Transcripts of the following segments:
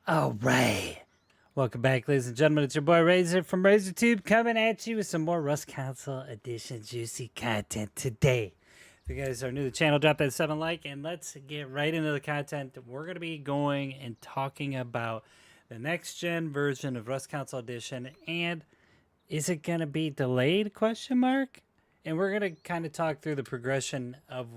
All right. Welcome back, ladies and gentlemen. It's your boy Razor from RazorTube coming at you with some more Rust Console Edition juicy content today. If you guys are new to the channel, drop that 7 like and let's get right into the content. We're going to be going and talking about the next-gen version of Rust Console Edition, and is it going to be delayed, question mark? And we're going to kind of talk through the progression of,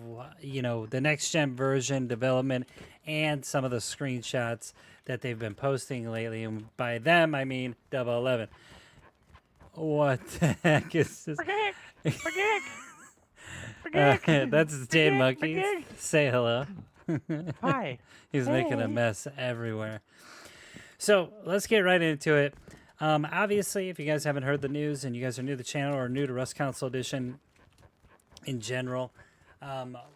the next-gen version development and some of the screenshots that they've been posting lately. And by them, I mean 11. What the heck is this? That's Jade Monkey. Say hello. Hi. He's making a mess everywhere. So let's get right into it. Obviously, if you guys haven't heard the news and you guys are new to the channel or new to Rust Console Edition in general,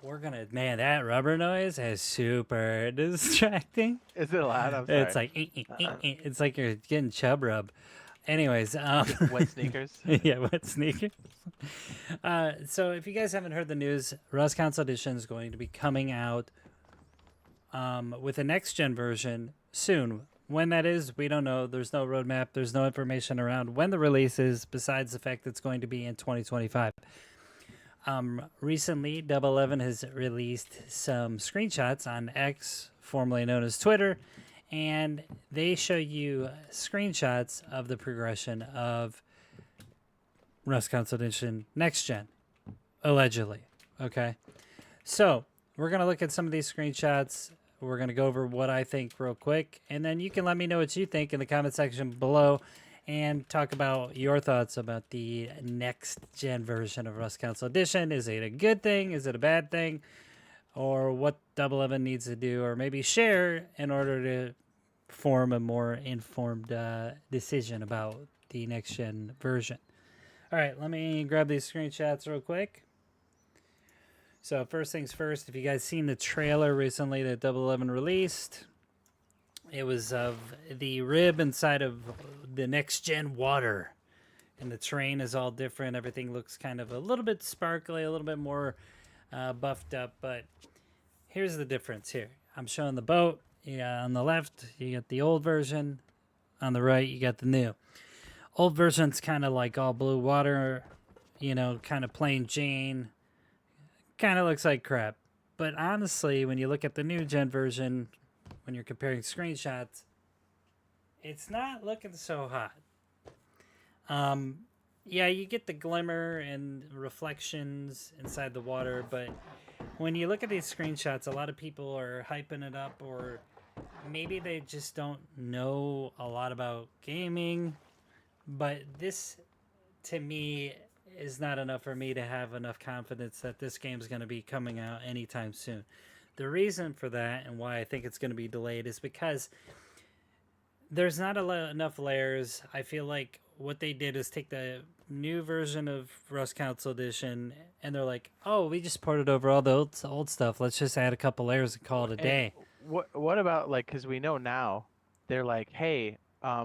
we're gonna, man, that rubber noise is super distracting. Is it loud? I'm sorry. It's like it's like you're getting chub rub. Anyways, Wet sneakers. yeah, wet sneakers. So if you guys haven't heard the news, Rust Console Edition is going to be coming out with a next gen version soon. When that is, we don't know. There's no roadmap. There's no information around when the release is, besides the fact that it's going to be in 2025. Recently, 11 has released some screenshots on X, formerly known as Twitter, and they show you screenshots of the progression of Rust Console Edition Next Gen, allegedly. Okay, so we're going to look at some of these screenshots. We're going to go over what I think real quick, and then you can let me know what you think in the comment section below and talk about your thoughts about the next-gen version of Rust Console Edition. Is it a good thing? Is it a bad thing? Or what 11 needs to do, or maybe share in order to form a more informed decision about the next-gen version. All right, let me grab these screenshots real quick. So first things first, if you guys seen the trailer recently that 11 released, it was of the rib inside of the next-gen water. And the terrain is all different. Everything looks kind of a little bit sparkly, a little bit more buffed up. But here's the difference here. I'm showing the boat. On the left, you got the old version. On the right, you got the new. Old version's kind of like all blue water, kind of plain Jane. Kind of looks like crap. But honestly, when you look at the new gen version, when you're comparing screenshots, it's not looking so hot. Yeah, you get the glimmer and reflections inside the water, but when you look at these screenshots, a lot of people are hyping it up, or maybe they just don't know a lot about gaming. But this, to me, is not enough for me to have enough confidence that this game is going to be coming out anytime soon. The reason for that and why I think it's going to be delayed is because there's not enough layers. I feel like what they did is take the new version of Rust Console Edition and they're like, oh, we just ported over all the old stuff. Let's just add a couple layers and call it a day. What about, like, because we know now, they're like, hey,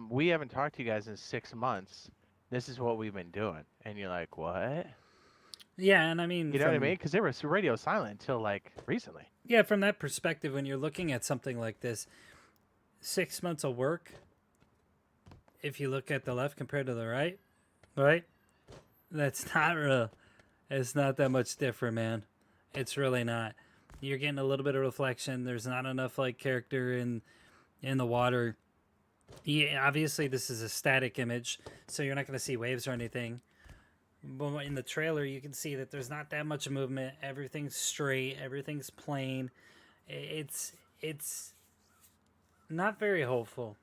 we haven't talked to you guys in 6 months. This is what we've been doing. And you're like, what? Yeah, and I mean... You know what I mean? Because they were radio silent until, like, recently. Yeah, from that perspective, when you're looking at something like this, 6 months of work, if you look at the left compared to the right? That's not real. It's not that much different, man. It's really not. You're getting a little bit of reflection. There's not enough, like, character in the water. Yeah, obviously, this is a static image, so you're not going to see waves or anything. But in the trailer, you can see that there's not that much movement. Everything's straight. Everything's plain. It's not very hopeful.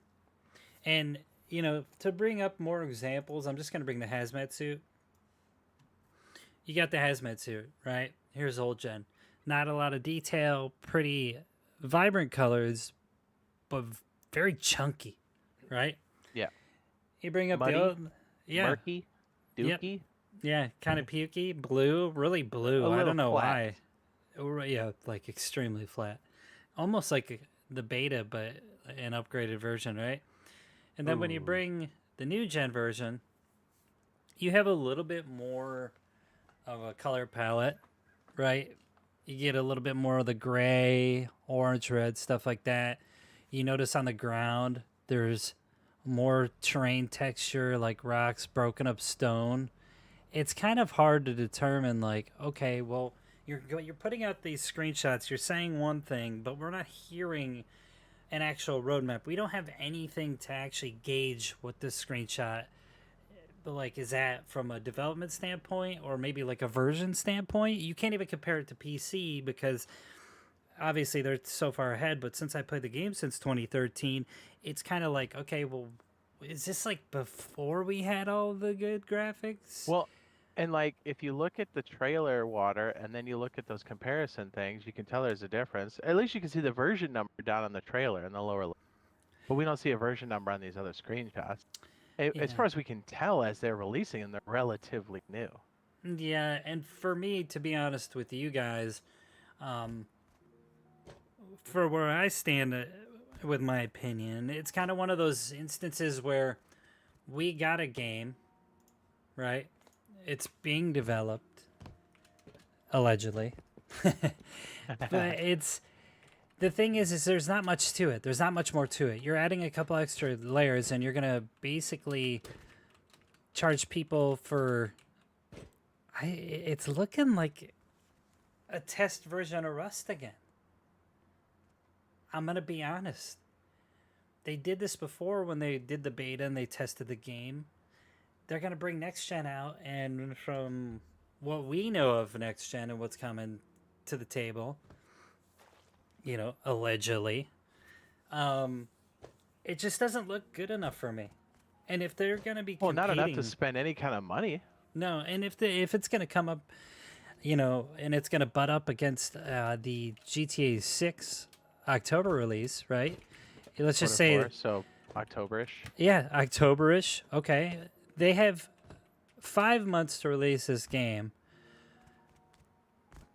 And, to bring up more examples, I'm just going to bring the hazmat suit. You got the hazmat suit, right? Here's old gen. Not a lot of detail. Pretty vibrant colors, but very chunky, right? Yeah. You bring up Muddy, the old... Yeah. Murky? Dookie? Yep. Yeah, kind of pukey, blue, really blue. I don't know why. Yeah, like extremely flat. Almost like the beta, but an upgraded version, right? And then when you bring the new gen version, you have a little bit more of a color palette, right? You get a little bit more of the gray, orange, red, stuff like that. You notice on the ground there's more terrain texture, like rocks, broken up stone. It's kind of hard to determine, like, okay, well, you're putting out these screenshots, you're saying one thing, but we're not hearing an actual roadmap. We don't have anything to actually gauge what this screenshot, but like, is that from a development standpoint or maybe like a version standpoint? You can't even compare it to PC because obviously they're so far ahead, but since I played the game since 2013, it's kind of like, okay, well, is this like before we had all the good graphics? Well, and like if you look at the trailer water and then you look at those comparison things, you can tell there's a difference. At least you can see the version number down on the trailer in the lower left. But we don't see a version number on these other screenshots. As Yeah. far as we can tell as they're releasing them, they're relatively new. Yeah, and for me, to be honest with you guys, for where I stand with my opinion, it's kind of one of those instances where we got a game, right? It's being developed, allegedly. But it's the thing is there's not much to it. There's not much more to it. You're adding a couple extra layers, and you're gonna basically charge people for. It's looking like a test version of Rust again. I'm gonna be honest. They did this before when they did the beta and they tested the game. They're gonna bring NextGen out, and from what we know of NextGen and what's coming to the table, allegedly, it just doesn't look good enough for me. And if they're gonna be Well, not enough to competing, spend any kind of money. no, and if it's gonna come up, and it's gonna butt up against the GTA 6 October release, right? Let's just say, Quarter four, so October-ish. yeah, October-ish. Okay, they have 5 months to release this game.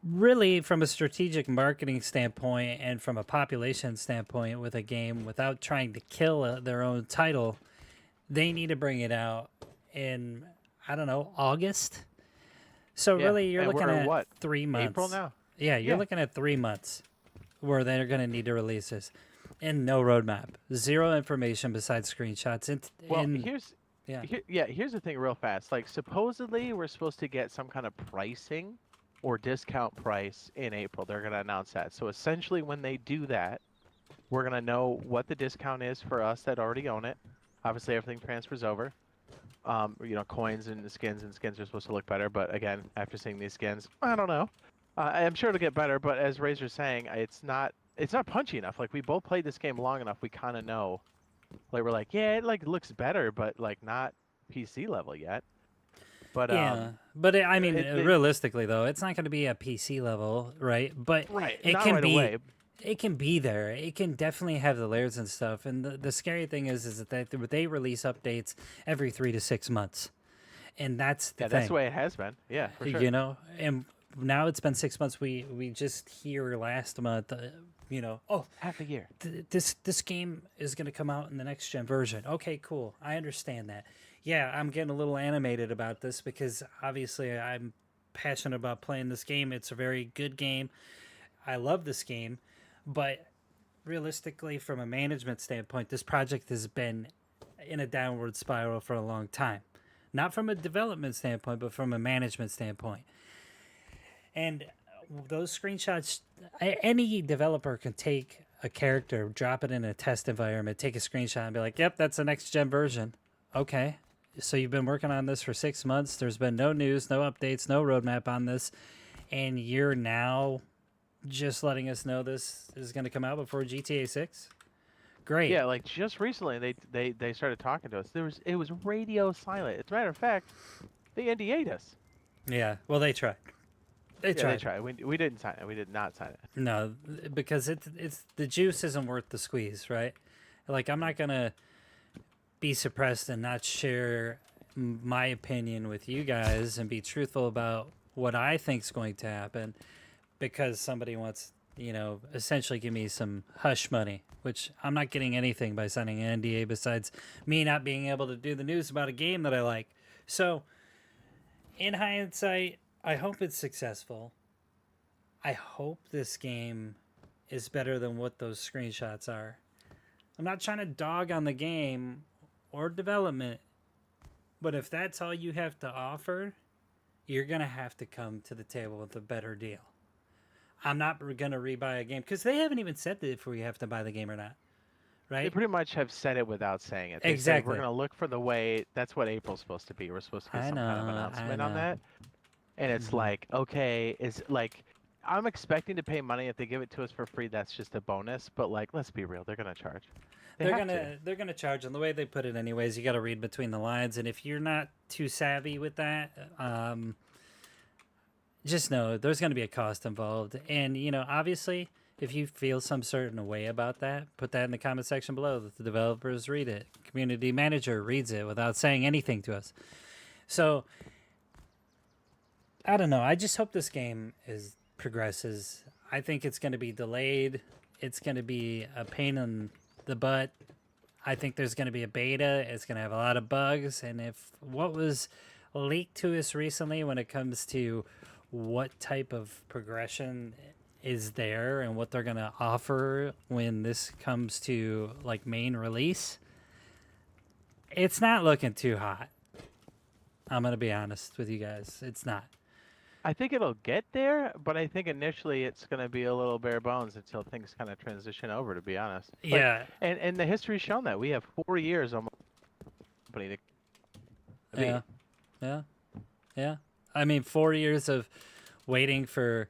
Really, from a strategic marketing standpoint and from a population standpoint, with a game without trying to kill their own title, they need to bring it out in, I don't know, August. So Yeah, really, you're and looking we're at what? 3 months. April now? Yeah, you're Yeah. looking at 3 months where they're going to need to release this, and no roadmap, zero information besides screenshots. Well, Yeah. here's the thing real fast. Like supposedly we're supposed to get some kind of pricing or discount price in April. They're going to announce that. So essentially when they do that, we're going to know what the discount is for us that already own it. Obviously everything transfers over. Coins and skins are supposed to look better, but again, after seeing these skins, I don't know. I'm sure it'll get better, but as Razor's saying, it's not punchy enough. Like we both played this game long enough, we kind of know. Like we're like, yeah, it like looks better, but like not PC level yet. But Yeah, but I mean, it- realistically though, it's not going to be a PC level, right? But right, it not can right be. away. It can be there. It can definitely have the layers and stuff. And the scary thing is that they release updates every 3 to 6 months, and that's the Yeah, thing. that's the way it has been. Yeah, for sure. And now it's been 6 months. We just hear last month, oh, Half a year. this game is going to come out in the next gen version. Okay, cool. I understand that. Yeah, I'm getting a little animated about this because obviously I'm passionate about playing this game. It's a very good game. I love this game, but realistically, from a management standpoint, this project has been in a downward spiral for a long time. Not from a development standpoint, but from a management standpoint. And those screenshots, any developer can take a character, drop it in a test environment, take a screenshot, and be like, yep, that's the next gen version. Okay. So you've been working on this for 6 months. There's been no news, no updates, no roadmap on this. And you're now just letting us know this is going to come out before GTA 6? Great. Yeah, like just recently they started talking to us. It was radio silent. As a matter of fact, they NDA'd us. Yeah. Well, they tried. They tried. They tried. We didn't sign it. We did not sign it. No, because it's the juice isn't worth the squeeze, right? Like, I'm not gonna be suppressed and not share my opinion with you guys and be truthful about what I think's going to happen because somebody wants, essentially give me some hush money, which I'm not getting anything by signing an NDA besides me not being able to do the news about a game that I like. So, in hindsight, I hope it's successful. I hope this game is better than what those screenshots are. I'm not trying to dog on the game or development, but if that's all you have to offer, you're going to have to come to the table with a better deal. I'm not going to rebuy a game because they haven't even said that if we have to buy the game or not, right? They pretty much have said it without saying it. They Exactly. said we're going to look for the way. That's what April's supposed to be. We're supposed to get some kind of announcement on that. And it's like, okay, is like, I'm expecting to pay money. If they give it to us for free, that's just a bonus. But like, let's be real, they're gonna charge. They're gonna charge, and the way they put it, anyways, you got to read between the lines. And if you're not too savvy with that, just know there's gonna be a cost involved. And you know, obviously, if you feel some certain way about that, put that in the comment section below. That the developers read it, community manager reads it without saying anything to us. So I don't know. I just hope this game progresses. I think it's going to be delayed. It's going to be a pain in the butt. I think there's going to be a beta. It's going to have a lot of bugs. And if what was leaked to us recently when it comes to what type of progression is there and what they're going to offer when this comes to like main release, it's not looking too hot. I'm going to be honest with you guys. It's not. I think it'll get there, but I think initially it's going to be a little bare bones until things kind of transition over, to be honest. Yeah. And the history's shown that. We have 4 years almost. Yeah. I mean, 4 years of waiting for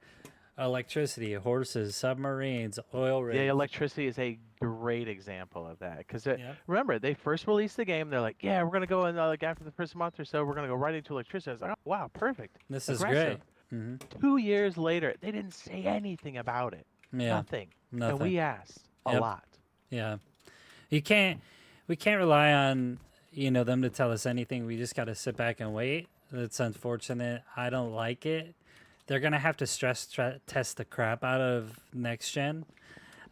electricity, horses, submarines, oil rigs. Yeah, electricity is a great example of that. Because remember, they first released the game. They're like, yeah, we're going to go in like after the first month or so, we're going to go right into electricity. I was like, oh, wow, perfect. This is great. 2 years later, they didn't say anything about it. Yeah. Nothing. And we asked a lot. Yeah. We can't rely on, them to tell us anything. We just got to sit back and wait. That's unfortunate. I don't like it. They're going to have to stress test the crap out of NextGen.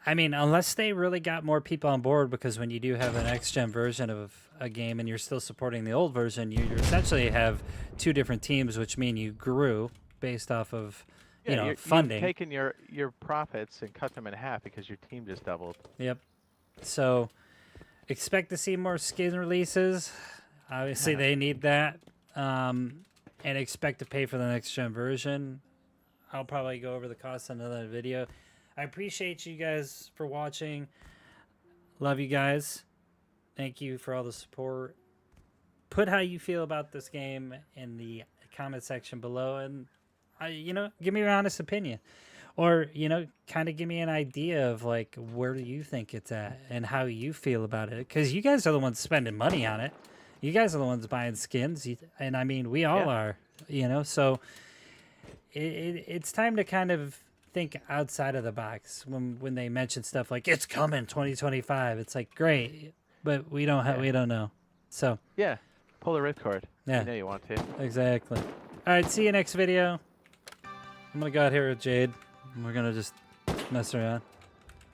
I mean, unless they really got more people on board, because when you do have an NextGen version of a game and you're still supporting the old version, you essentially have 2 different teams, which mean you grew based off of, funding. You've taken your profits and cut them in half because your team just doubled. Yep. So expect to see more skin releases. Obviously, they need that. And expect to pay for the NextGen version. I'll probably go over the cost in another video. I appreciate you guys for watching. Love you guys. Thank you for all the support. Put how you feel about this game in the comment section below, and give me your honest opinion, or kind of give me an idea of like where do you think it's at and how you feel about it, because you guys are the ones spending money on it. You guys are the ones buying skins, and I mean we all are. So it's time to kind of think outside of the box when they mention stuff like it's coming 2025. It's like great, but we don't know. So yeah, pull the ripcord. Yeah, you know you want to. Exactly. All right, see you next video. I'm gonna go out here with Jade. And we're gonna just mess around.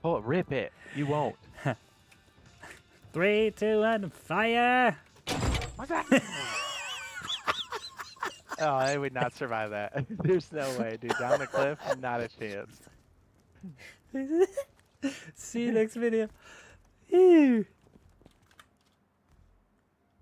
Oh, rip it. You won't. 3, 2, 1, fire! What's that? Oh, I would not survive that. There's no way, dude. Down the cliff, not a chance. See you next video. Ew.